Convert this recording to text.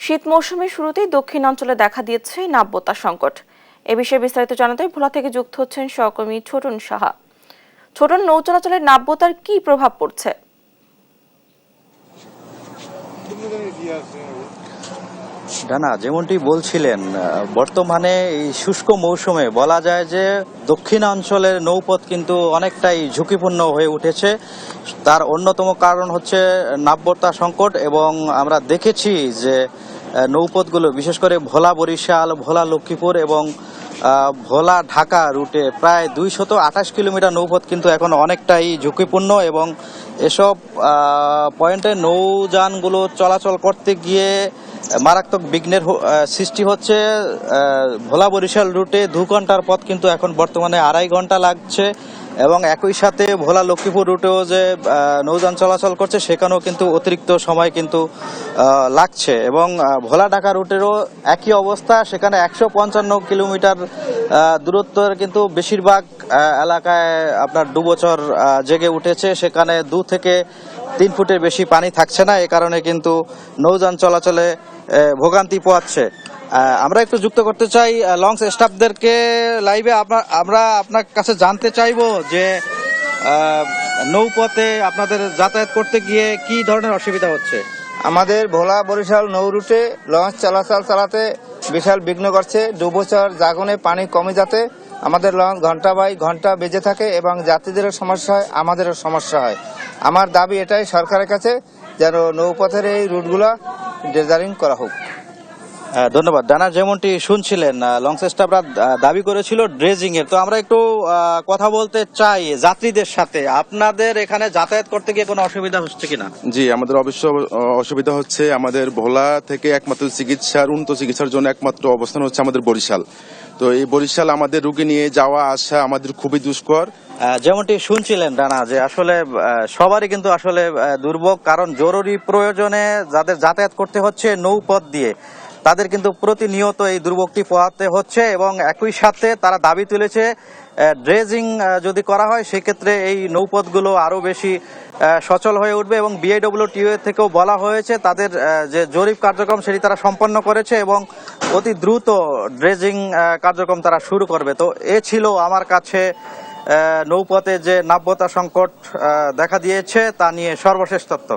শীত মৌসুমের শুরুতেই দক্ষিণাঞ্চলে দেখা দিয়েছে নাব্যতা সংকট। এ বিষয়ে বিস্তারিত জানাতে ভোলা থেকে যুক্ত হচ্ছেন সহকর্মী ছোটন সাহা। ছোটন, নৌ চলাচলের নাব্যতার কি প্রভাব পড়ছে? ডানা, যেমনটি বলছিলেন, বর্তমানে এই শুষ্ক মৌসুমে বলা যায় যে দক্ষিণাঞ্চলের নৌপথ কিন্তু অনেকটাই ঝুঁকিপূর্ণ হয়ে উঠেছে। তার অন্যতম কারণ হচ্ছে নাব্যতা সংকট, এবং আমরা দেখেছি যে নৌপথগুলো বিশেষ করে ভোলা বরিশাল, ভোলা লক্ষ্মীপুর এবং ভোলা ঢাকা রুটে প্রায় 228 কিলোমিটার নৌপথ কিন্তু এখন অনেকটাই ঝুঁকিপূর্ণ, এবং এসব পয়েন্টে নৌযানগুলো চলাচল করতে গিয়ে মারাত্মক বিঘ্নের সৃষ্টি হচ্ছে। ভোলা বরিশাল রুটে 2 ঘন্টার পথ কিন্তু এখন বর্তমানে 2.5 ঘন্টা লাগছে, এবং একই সাথে ভোলা লক্ষ্মীপুর রুটেও যে নৌযান চলাচল করছে সেখানেও কিন্তু অতিরিক্ত সময় কিন্তু লাগছে, এবং ভোলা ঢাকা রুটেরও একই অবস্থা। সেখানে 155 কিলোমিটার দূরত্বের কিন্তু বেশিরভাগ এলাকায় আপনার ডুবোচর জেগে উঠেছে। সেখানে 2 থেকে 3 ফুটের বেশি পানি থাকছে না, এ কারণে কিন্তু নৌযান চলাচলে ভোগান্তি পোহাচ্ছে। আমরা একটু যুক্ত করতে চাই লঞ্চ স্টাফদেরকে লাইভে। আমরা আপনার কাছে জানতে চাইবো যে নৌপথে আপনাদের যাতায়াত করতে গিয়ে কি ধরনের অসুবিধা হচ্ছে? আমাদের ভোলা বরিশাল নৌ রুটে লঞ্চ চলাচল চালাতে বিশাল বিঘ্ন করছে। ডুবোচর জাগনে পানি কমে যাতে আমাদের লঞ্চ ঘন্টা বাই ঘন্টা বেজে থাকে, এবং যাত্রীদেরও সমস্যা হয়, আমাদেরও সমস্যা হয়। আমার দাবি এটাই সরকারের কাছে, যেন নৌপথের এই রুটগুলা ড্রেজারিং করা হোক। ধন্যবাদ। ডানা, যেমনটি শুনছিলেন লঞ্চ স্টাফরা দাবি করেছিল ড্রেজিং এর। তো আমরা একটু কথা বলতে চাই যাত্রীদের সাথে। আপনাদের এখানে যাতায়াত করতে গিয়ে কোনো অসুবিধা হচ্ছে কিনা? জি, আমাদের অবশ্য অসুবিধা হচ্ছে। আমাদের ভোলা থেকে একমাত্র উন্নত চিকিৎসার জন্য একমাত্র অবস্থান হচ্ছে আমাদের বরিশাল। তো এই বরিশাল আমাদের রোগী নিয়ে যাওয়া আসা আমাদের খুবই দুষ্কর। যেমনটি শুনছিলেন ডানা, যে আসলে সবারই কিন্তু আসলে দুর্ভোগ, কারণ জরুরি প্রয়োজনে যাদের যাতায়াত করতে হচ্ছে নৌপথ দিয়ে তাদের কিন্তু প্রতিনিয়ত এই দুর্ভোগটি পোহাতে হচ্ছে, এবং একই সাথে তারা দাবি তুলেছে ড্রেজিং যদি করা হয় সেক্ষেত্রে এই নৌপথগুলো আরো বেশি সচল হয়ে উঠবে, এবং বিআইডব্লিউটিও থেকেও বলা হয়েছে তাদের যে জরিপ কার্যক্রম সেটি তারা সম্পন্ন করেছে, এবং অতি দ্রুত ড্রেজিং কার্যক্রম তারা শুরু করবে। তো এ ছিল আমার কাছে নৌপথে যে নাব্যতা সংকট দেখা দিয়েছে তা নিয়ে সর্বশেষ তথ্য।